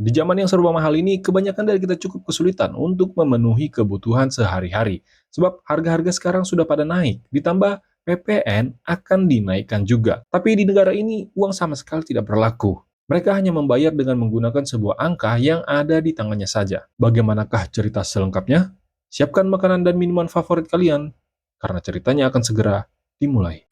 Di zaman yang serba mahal ini, kebanyakan dari kita cukup kesulitan untuk memenuhi kebutuhan sehari-hari. Sebab harga-harga sekarang sudah pada naik, ditambah PPN akan dinaikkan juga. Tapi di negara ini, uang sama sekali tidak berlaku. Mereka hanya membayar dengan menggunakan sebuah angka yang ada di tangannya saja. Bagaimanakah cerita selengkapnya? Siapkan makanan dan minuman favorit kalian, karena ceritanya akan segera dimulai.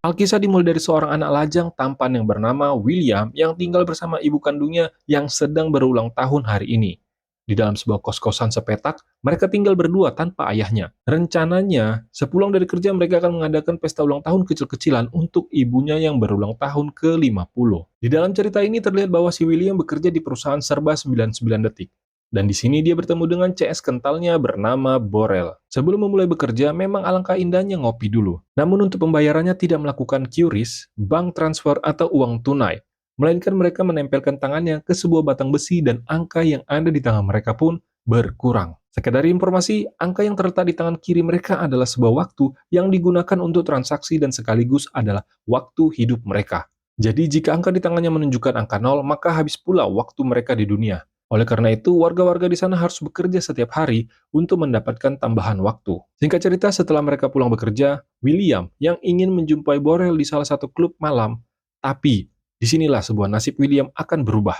Alkisah dimulai dari seorang anak lajang tampan yang bernama William yang tinggal bersama ibu kandungnya yang sedang berulang tahun hari ini. Di dalam sebuah kos-kosan sepetak, mereka tinggal berdua tanpa ayahnya. Rencananya, sepulang dari kerja mereka akan mengadakan pesta ulang tahun kecil-kecilan untuk ibunya yang berulang tahun ke-50. Di dalam cerita ini terlihat bahwa si William bekerja di perusahaan serba 99 detik. Dan di sini dia bertemu dengan CS kentalnya bernama Borel. Sebelum memulai bekerja, memang alangkah indahnya ngopi dulu. Namun untuk pembayarannya tidak melakukan QRIS, bank transfer atau uang tunai. Melainkan mereka menempelkan tangannya ke sebuah batang besi dan angka yang ada di tangan mereka pun berkurang. Sekedar informasi, angka yang terletak di tangan kiri mereka adalah sebuah waktu yang digunakan untuk transaksi dan sekaligus adalah waktu hidup mereka. Jadi jika angka di tangannya menunjukkan angka 0, maka habis pula waktu mereka di dunia. Oleh karena itu, warga-warga di sana harus bekerja setiap hari untuk mendapatkan tambahan waktu. Singkat cerita, setelah mereka pulang bekerja, William yang ingin menjumpai Borel di salah satu klub malam, tapi disinilah sebuah nasib William akan berubah.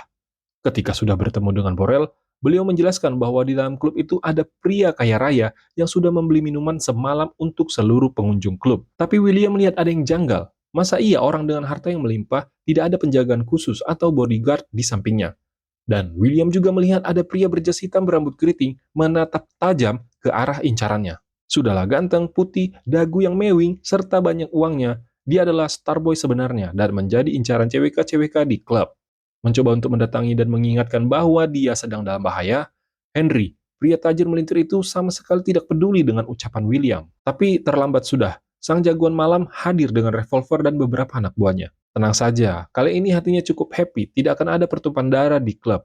Ketika sudah bertemu dengan Borel, beliau menjelaskan bahwa di dalam klub itu ada pria kaya raya yang sudah membeli minuman semalam untuk seluruh pengunjung klub. Tapi William melihat ada yang janggal. Masa iya orang dengan harta yang melimpah tidak ada penjagaan khusus atau bodyguard di sampingnya? Dan William juga melihat ada pria berjas hitam berambut keriting menatap tajam ke arah incarannya. Sudahlah ganteng, putih, dagu yang mewing, serta banyak uangnya, dia adalah starboy sebenarnya dan menjadi incaran CWK-CWK di klub. Mencoba untuk mendatangi dan mengingatkan bahwa dia sedang dalam bahaya, Henry, pria tajir melintir itu sama sekali tidak peduli dengan ucapan William. Tapi terlambat sudah, sang jagoan malam hadir dengan revolver dan beberapa anak buahnya. Tenang saja, kali ini hatinya cukup happy, tidak akan ada pertumpahan darah di klub.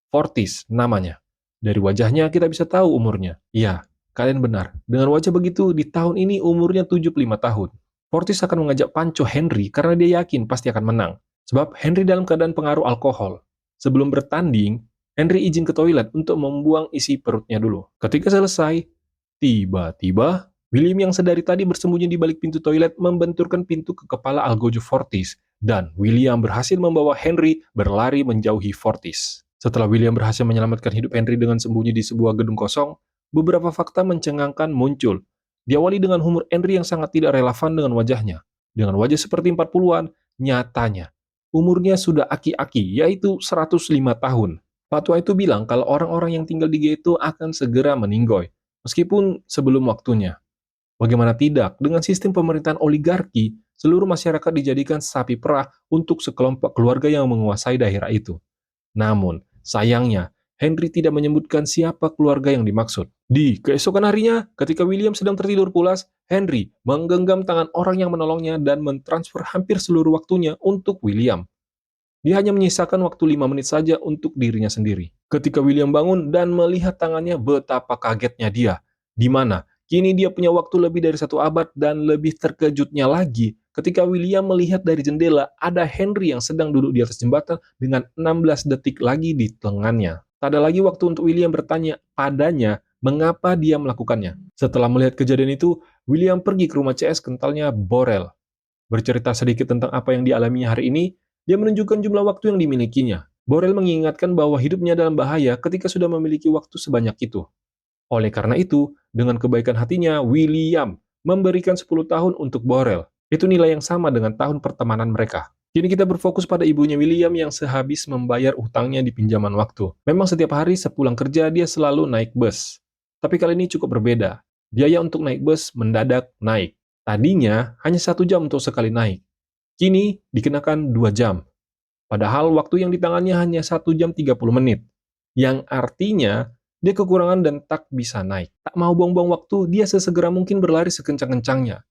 Fortis namanya. Dari wajahnya kita bisa tahu umurnya. Iya, kalian benar. Dengan wajah begitu, di tahun ini umurnya 75 tahun. Fortis akan mengajak Pancho Henry karena dia yakin pasti akan menang. Sebab Henry dalam keadaan pengaruh alkohol. Sebelum bertanding, Henry izin ke toilet untuk membuang isi perutnya dulu. Ketika selesai, tiba-tiba William yang sedari tadi bersembunyi di balik pintu toilet membenturkan pintu ke kepala Algojo Fortis, dan William berhasil membawa Henry berlari menjauhi Fortis. Setelah William berhasil menyelamatkan hidup Henry dengan sembunyi di sebuah gedung kosong, beberapa fakta mencengangkan muncul. Diawali dengan humor Henry yang sangat tidak relevan dengan wajahnya. Dengan wajah seperti 40-an, nyatanya umurnya sudah aki-aki, yaitu 105 tahun. Fatwa itu bilang kalau orang-orang yang tinggal di ghetto akan segera meninggoy, meskipun sebelum waktunya. Bagaimana tidak, dengan sistem pemerintahan oligarki, seluruh masyarakat dijadikan sapi perah untuk sekelompok keluarga yang menguasai daerah itu. Namun, sayangnya, Henry tidak menyebutkan siapa keluarga yang dimaksud. Di keesokan harinya, ketika William sedang tertidur pulas, Henry menggenggam tangan orang yang menolongnya dan mentransfer hampir seluruh waktunya untuk William. Dia hanya menyisakan waktu 5 menit saja untuk dirinya sendiri. Ketika William bangun dan melihat tangannya, betapa kagetnya dia. Di mana kini dia punya waktu lebih dari 1 abad, dan lebih terkejutnya lagi ketika William melihat dari jendela ada Henry yang sedang duduk di atas jembatan dengan 16 detik lagi di lengannya. Tak ada lagi waktu untuk William bertanya padanya mengapa dia melakukannya. Setelah melihat kejadian itu, William pergi ke rumah CS kentalnya Borel. Bercerita sedikit tentang apa yang dialaminya hari ini, dia menunjukkan jumlah waktu yang dimilikinya. Borel mengingatkan bahwa hidupnya dalam bahaya ketika sudah memiliki waktu sebanyak itu. Oleh karena itu, dengan kebaikan hatinya, William memberikan 10 tahun untuk Borel. Itu nilai yang sama dengan tahun pertemanan mereka. Kini kita berfokus pada ibunya William yang sehabis membayar utangnya di pinjaman waktu. Memang setiap hari sepulang kerja dia selalu naik bus. Tapi kali ini cukup berbeda. Biaya untuk naik bus mendadak naik. Tadinya hanya 1 jam untuk sekali naik. Kini dikenakan 2 jam. Padahal waktu yang di tangannya hanya 1 jam 30 menit. Yang artinya dia kekurangan dan tak bisa naik. Tak mau buang-buang waktu, dia sesegera mungkin berlari sekencang-kencangnya.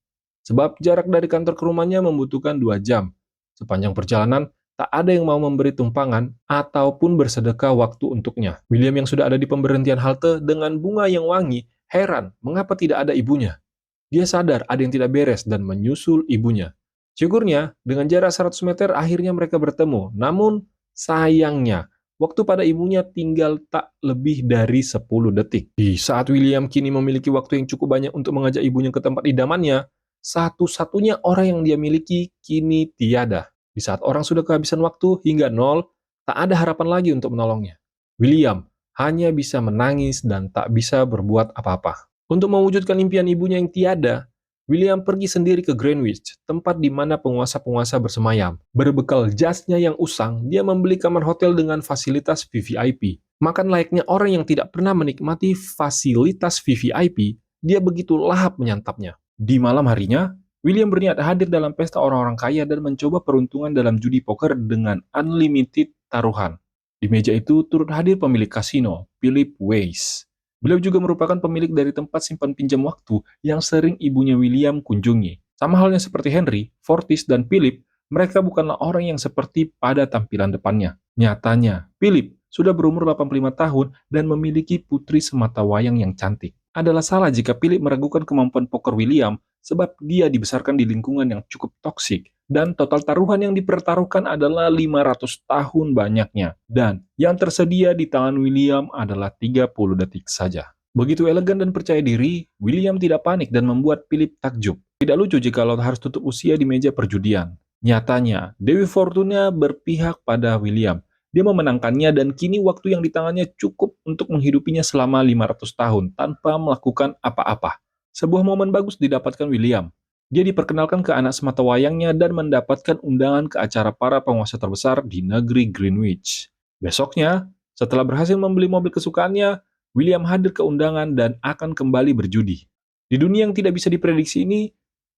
Sebab jarak dari kantor ke rumahnya membutuhkan 2 jam. Sepanjang perjalanan, tak ada yang mau memberi tumpangan ataupun bersedekah waktu untuknya. William yang sudah ada di pemberhentian halte dengan bunga yang wangi, heran mengapa tidak ada ibunya. Dia sadar ada yang tidak beres dan menyusul ibunya. Syukurnya, dengan jarak 100 meter akhirnya mereka bertemu. Namun, sayangnya, waktu pada ibunya tinggal tak lebih dari 10 detik. Di saat William kini memiliki waktu yang cukup banyak untuk mengajak ibunya ke tempat idamannya, satu-satunya orang yang dia miliki kini tiada. Di saat orang sudah kehabisan waktu hingga nol, tak ada harapan lagi untuk menolongnya. William hanya bisa menangis dan tak bisa berbuat apa-apa. Untuk mewujudkan impian ibunya yang tiada, William pergi sendiri ke Greenwich, tempat di mana penguasa-penguasa bersemayam. Berbekal jasnya yang usang, dia membeli kamar hotel dengan fasilitas VVIP. Makan layaknya orang yang tidak pernah menikmati fasilitas VVIP, dia begitu lahap menyantapnya. Di malam harinya, William berniat hadir dalam pesta orang-orang kaya dan mencoba peruntungan dalam judi poker dengan unlimited taruhan. Di meja itu turut hadir pemilik kasino, Philip Weiss. Beliau juga merupakan pemilik dari tempat simpan pinjam waktu yang sering ibunya William kunjungi. Sama halnya seperti Henry, Fortis, dan Philip, mereka bukanlah orang yang seperti pada tampilan depannya. Nyatanya, Philip sudah berumur 85 tahun dan memiliki putri sematawayang yang cantik. Adalah salah jika Philip meragukan kemampuan poker William sebab dia dibesarkan di lingkungan yang cukup toksik dan total taruhan yang dipertaruhkan adalah 500 tahun banyaknya. Dan yang tersedia di tangan William adalah 30 detik saja. Begitu elegan dan percaya diri, William tidak panik dan membuat Philip takjub. Tidak lucu jika Laut harus tutup usia di meja perjudian. Nyatanya, Dewi Fortuna berpihak pada William. Dia memenangkannya dan kini waktu yang di tangannya cukup untuk menghidupinya selama 500 tahun tanpa melakukan apa-apa. Sebuah momen bagus didapatkan William. Dia diperkenalkan ke anak sematawayangnya dan mendapatkan undangan ke acara para penguasa terbesar di negeri Greenwich. Besoknya, setelah berhasil membeli mobil kesukaannya, William hadir ke undangan dan akan kembali berjudi. Di dunia yang tidak bisa diprediksi ini,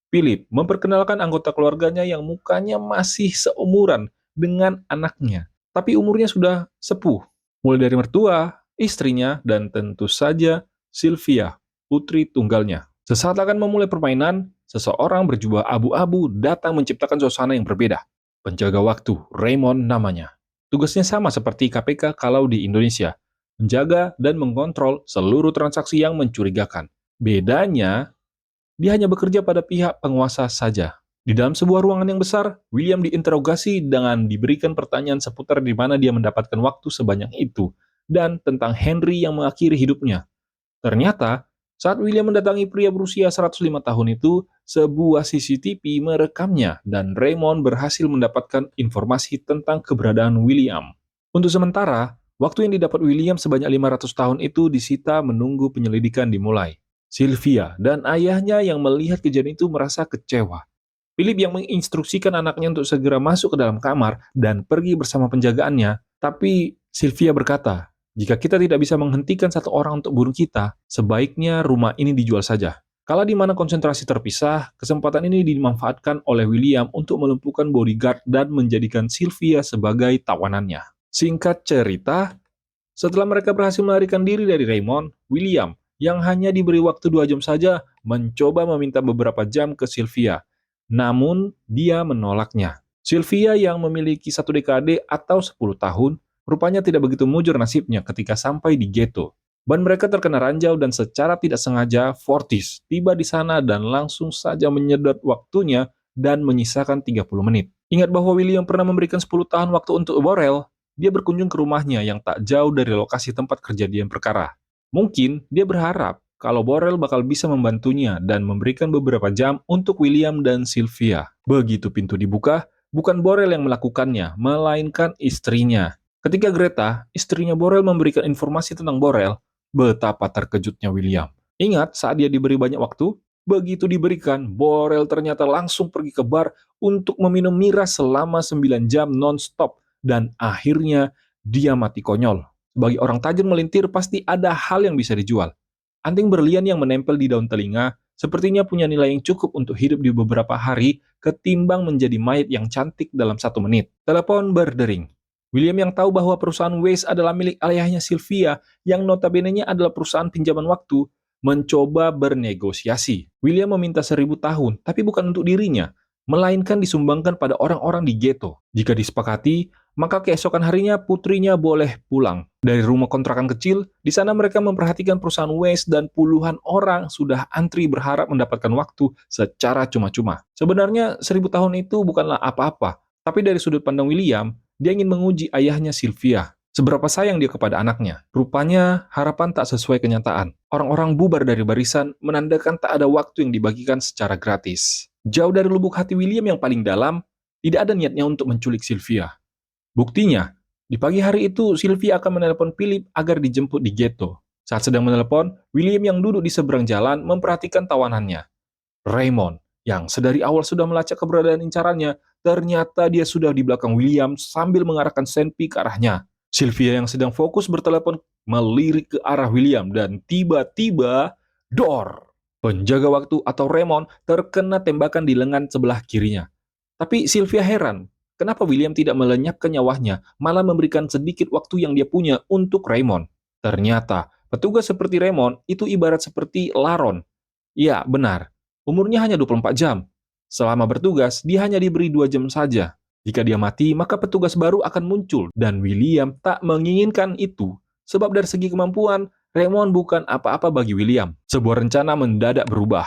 Philip memperkenalkan anggota keluarganya yang mukanya masih seumuran dengan anaknya, tapi umurnya sudah sepuh. Mulai dari mertua, istrinya, dan tentu saja Sylvia, putri tunggalnya. Sesaat akan memulai permainan, seseorang berjubah abu-abu datang menciptakan suasana yang berbeda. Penjaga waktu, Raymond namanya. Tugasnya sama seperti KPK kalau di Indonesia, menjaga dan mengontrol seluruh transaksi yang mencurigakan. Bedanya, dia hanya bekerja pada pihak penguasa saja. Di dalam sebuah ruangan yang besar, William diinterogasi dengan diberikan pertanyaan seputar di mana dia mendapatkan waktu sebanyak itu, dan tentang Henry yang mengakhiri hidupnya. Ternyata, saat William mendatangi pria berusia 105 tahun itu, sebuah CCTV merekamnya dan Raymond berhasil mendapatkan informasi tentang keberadaan William. Untuk sementara, waktu yang didapat William sebanyak 500 tahun itu disita menunggu penyelidikan dimulai. Sylvia dan ayahnya yang melihat kejadian itu merasa kecewa. Philip yang menginstruksikan anaknya untuk segera masuk ke dalam kamar dan pergi bersama penjagaannya, tapi Sylvia berkata, jika kita tidak bisa menghentikan satu orang untuk bunuh kita, sebaiknya rumah ini dijual saja. Kala di mana konsentrasi terpisah, kesempatan ini dimanfaatkan oleh William untuk melumpuhkan bodyguard dan menjadikan Sylvia sebagai tawanannya. Singkat cerita, setelah mereka berhasil melarikan diri dari Raymond, William, yang hanya diberi waktu 2 jam saja, mencoba meminta beberapa jam ke Sylvia. Namun, dia menolaknya. Sylvia yang memiliki 1 dekade atau 10 tahun, rupanya tidak begitu mujur nasibnya ketika sampai di ghetto. Ban mereka terkena ranjau dan secara tidak sengaja Fortis tiba di sana dan langsung saja menyedot waktunya dan menyisakan 30 menit. Ingat bahwa William pernah memberikan 10 tahun waktu untuk Borel, dia berkunjung ke rumahnya yang tak jauh dari lokasi tempat kejadian perkara. Mungkin dia berharap kalau Borel bakal bisa membantunya dan memberikan beberapa jam untuk William dan Sylvia. Begitu pintu dibuka, bukan Borel yang melakukannya, melainkan istrinya. Ketika Greta, istrinya Borel memberikan informasi tentang Borel, betapa terkejutnya William. Ingat saat dia diberi banyak waktu? Begitu diberikan, Borel ternyata langsung pergi ke bar untuk meminum miras selama 9 jam non-stop dan akhirnya dia mati konyol. Bagi orang tajir melintir pasti ada hal yang bisa dijual. Anting berlian yang menempel di daun telinga sepertinya punya nilai yang cukup untuk hidup di beberapa hari ketimbang menjadi mayat yang cantik dalam 1 menit. Telepon berdering. William yang tahu bahwa perusahaan Weiss adalah milik ayahnya Sylvia yang notabene-nya adalah perusahaan pinjaman waktu, mencoba bernegosiasi. William meminta 1000 tahun, tapi bukan untuk dirinya, melainkan disumbangkan pada orang-orang di ghetto. Jika disepakati, maka keesokan harinya putrinya boleh pulang. Dari rumah kontrakan kecil, di sana mereka memperhatikan perusahaan West dan puluhan orang sudah antri berharap mendapatkan waktu secara cuma-cuma. Sebenarnya 1000 tahun itu bukanlah apa-apa, tapi dari sudut pandang William, dia ingin menguji ayahnya Sylvia. Seberapa sayang dia kepada anaknya. Rupanya, harapan tak sesuai kenyataan. Orang-orang bubar dari barisan menandakan tak ada waktu yang dibagikan secara gratis. Jauh dari lubuk hati William yang paling dalam, tidak ada niatnya untuk menculik Sylvia. Buktinya, di pagi hari itu Sylvia akan menelpon Philip agar dijemput di ghetto. Saat sedang menelpon, William yang duduk di seberang jalan memperhatikan tawanannya. Raymond, yang sedari awal sudah melacak keberadaan incarannya, ternyata dia sudah di belakang William sambil mengarahkan senpi ke arahnya. Sylvia yang sedang fokus bertelepon melirik ke arah William dan tiba-tiba, dor! Penjaga waktu atau Raymond terkena tembakan di lengan sebelah kirinya. Tapi Sylvia heran, kenapa William tidak melenyapkan nyawanya, malah memberikan sedikit waktu yang dia punya untuk Raymond. Ternyata, petugas seperti Raymond itu ibarat seperti laron. Ya, benar. Umurnya hanya 24 jam. Selama bertugas, dia hanya diberi 2 jam saja. Jika dia mati, maka petugas baru akan muncul, dan William tak menginginkan itu. Sebab dari segi kemampuan, Raymond bukan apa-apa bagi William. Sebuah rencana mendadak berubah.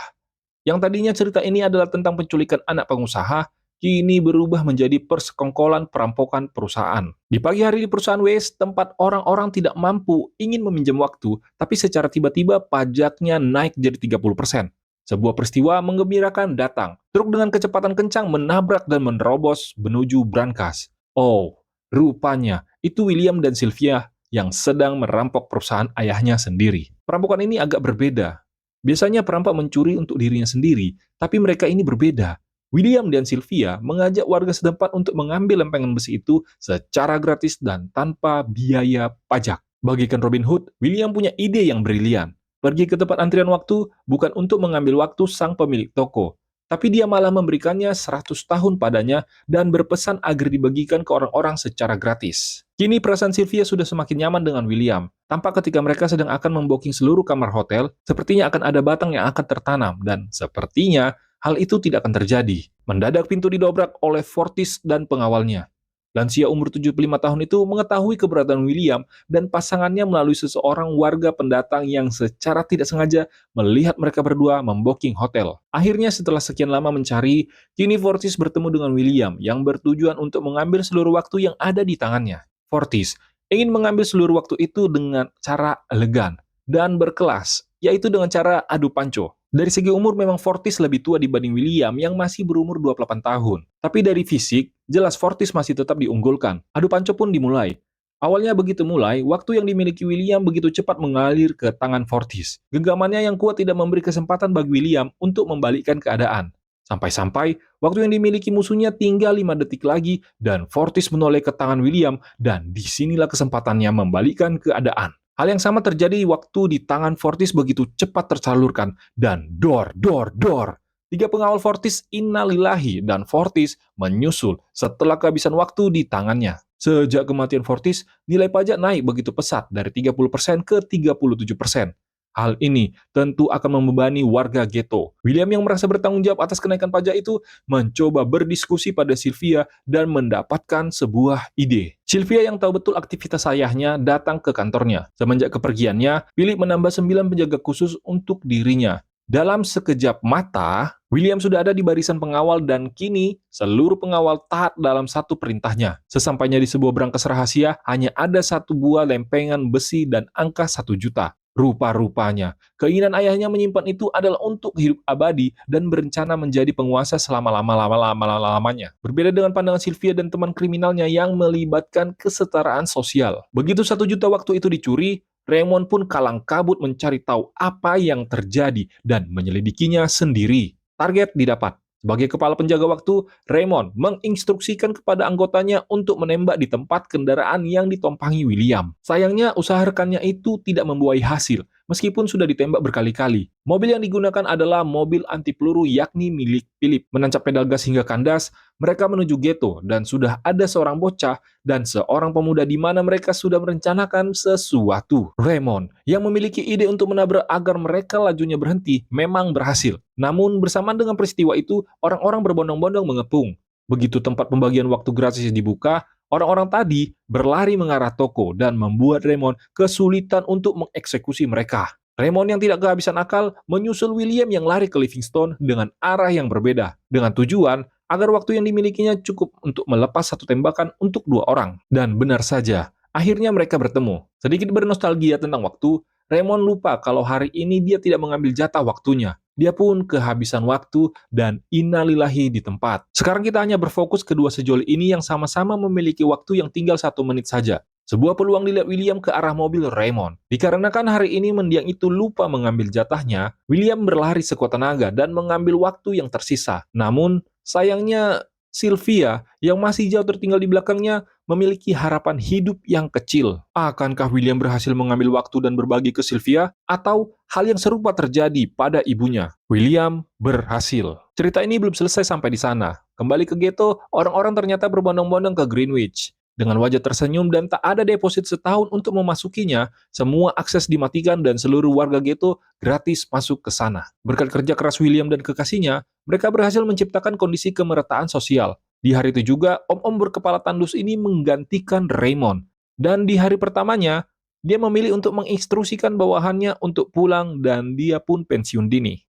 Yang tadinya cerita ini adalah tentang penculikan anak pengusaha, kini berubah menjadi persekongkolan perampokan perusahaan. Di pagi hari di perusahaan West, tempat orang-orang tidak mampu ingin meminjam waktu, tapi secara tiba-tiba pajaknya naik jadi 30%. Sebuah peristiwa menggembirakan datang. Truk dengan kecepatan kencang menabrak dan menerobos menuju brankas. Oh, rupanya itu William dan Sylvia yang sedang merampok perusahaan ayahnya sendiri. Perampokan ini agak berbeda. Biasanya perampok mencuri untuk dirinya sendiri, tapi mereka ini berbeda. William dan Sylvia mengajak warga setempat untuk mengambil lempengan besi itu secara gratis dan tanpa biaya pajak. Bagikan Robin Hood, William punya ide yang brilian. Pergi ke tempat antrian waktu bukan untuk mengambil waktu sang pemilik toko, tapi dia malah memberikannya 100 tahun padanya dan berpesan agar dibagikan ke orang-orang secara gratis. Kini perasaan Sylvia sudah semakin nyaman dengan William. Tampak ketika mereka sedang akan membooking seluruh kamar hotel, sepertinya akan ada batang yang akan tertanam, dan sepertinya hal itu tidak akan terjadi. Mendadak pintu didobrak oleh Fortis dan pengawalnya. Lansia umur 75 tahun itu mengetahui keberadaan William dan pasangannya melalui seseorang warga pendatang yang secara tidak sengaja melihat mereka berdua membooking hotel. Akhirnya setelah sekian lama mencari, kini Fortis bertemu dengan William yang bertujuan untuk mengambil seluruh waktu yang ada di tangannya. Fortis ingin mengambil seluruh waktu itu dengan cara elegan dan berkelas, yaitu dengan cara adu panco. Dari segi umur memang Fortis lebih tua dibanding William yang masih berumur 28 tahun. Tapi dari fisik, jelas Fortis masih tetap diunggulkan. Adu panco pun dimulai. Awalnya begitu mulai, waktu yang dimiliki William begitu cepat mengalir ke tangan Fortis. Genggamannya yang kuat tidak memberi kesempatan bagi William untuk membalikkan keadaan. Sampai-sampai, waktu yang dimiliki musuhnya tinggal 5 detik lagi dan Fortis menoleh ke tangan William dan disinilah kesempatannya membalikkan keadaan. Hal yang sama terjadi waktu di tangan Fortis begitu cepat tersalurkan dan dor. 3 pengawal Fortis innalillahi dan Fortis menyusul setelah kehabisan waktu di tangannya. Sejak kematian Fortis, nilai pajak naik begitu pesat dari 30% ke 37%. Hal ini tentu akan membebani warga ghetto. William yang merasa bertanggung jawab atas kenaikan pajak itu mencoba berdiskusi pada Sylvia dan mendapatkan sebuah ide. Sylvia yang tahu betul aktivitas ayahnya datang ke kantornya. Semenjak kepergiannya, Philip menambah 9 penjaga khusus untuk dirinya. Dalam sekejap mata, William sudah ada di barisan pengawal dan kini seluruh pengawal taat dalam satu perintahnya. Sesampainya di sebuah brankas rahasia, hanya ada satu buah lempengan besi dan angka 1 juta. Rupa-rupanya, keinginan ayahnya menyimpan itu adalah untuk hidup abadi dan berencana menjadi penguasa selama-lamanya. Berbeda dengan pandangan Sylvia dan teman kriminalnya yang melibatkan kesetaraan sosial. Begitu 1 juta waktu itu dicuri, Raymond pun kalang kabut mencari tahu apa yang terjadi dan menyelidikinya sendiri. Target didapat. Sebagai kepala penjaga waktu, Raymond menginstruksikan kepada anggotanya untuk menembak di tempat kendaraan yang ditompangi William. Sayangnya, usaha rekannya itu tidak membuahai hasil. meskipun sudah ditembak berkali-kali. Mobil yang digunakan adalah mobil anti peluru yakni milik Philip. Menancap pedal gas hingga kandas, mereka menuju ghetto dan sudah ada seorang bocah dan seorang pemuda di mana mereka sudah merencanakan sesuatu. Raymond, yang memiliki ide untuk menabrak agar mereka lajunya berhenti, memang berhasil. Namun bersamaan dengan peristiwa itu, orang-orang berbondong-bondong mengepung. Begitu tempat pembagian waktu gratis dibuka, orang-orang tadi berlari mengarah toko dan membuat Raymond kesulitan untuk mengeksekusi mereka. Raymond yang tidak kehabisan akal menyusul William yang lari ke Livingstone dengan arah yang berbeda, dengan tujuan agar waktu yang dimilikinya cukup untuk melepas satu tembakan untuk dua orang. Dan benar saja, akhirnya mereka bertemu. Sedikit bernostalgia tentang waktu, Raymond lupa kalau hari ini dia tidak mengambil jatah waktunya. Dia pun kehabisan waktu dan innalillahi di tempat. Sekarang kita hanya berfokus kedua sejoli ini yang sama-sama memiliki waktu yang tinggal 1 menit saja. Sebuah peluang dilihat William ke arah mobil Raymond. Dikarenakan hari ini mendiang itu lupa mengambil jatahnya, William berlari sekuat tenaga dan mengambil waktu yang tersisa. Namun, sayangnya Sylvia yang masih jauh tertinggal di belakangnya memiliki harapan hidup yang kecil. Akankah William berhasil mengambil waktu dan berbagi ke Sylvia? Atau hal yang serupa terjadi pada ibunya? William berhasil. Cerita ini belum selesai sampai di sana. Kembali ke ghetto, orang-orang ternyata berbondong-bondong ke Greenwich. Dengan wajah tersenyum dan tak ada deposit setahun untuk memasukinya, semua akses dimatikan dan seluruh warga ghetto gratis masuk ke sana. Berkat kerja keras William dan kekasihnya, mereka berhasil menciptakan kondisi kemerataan sosial. Di hari itu juga, om-om berkepala tandus ini menggantikan Raymond. Dan di hari pertamanya, dia memilih untuk menginstruksikan bawahannya untuk pulang dan dia pun pensiun dini.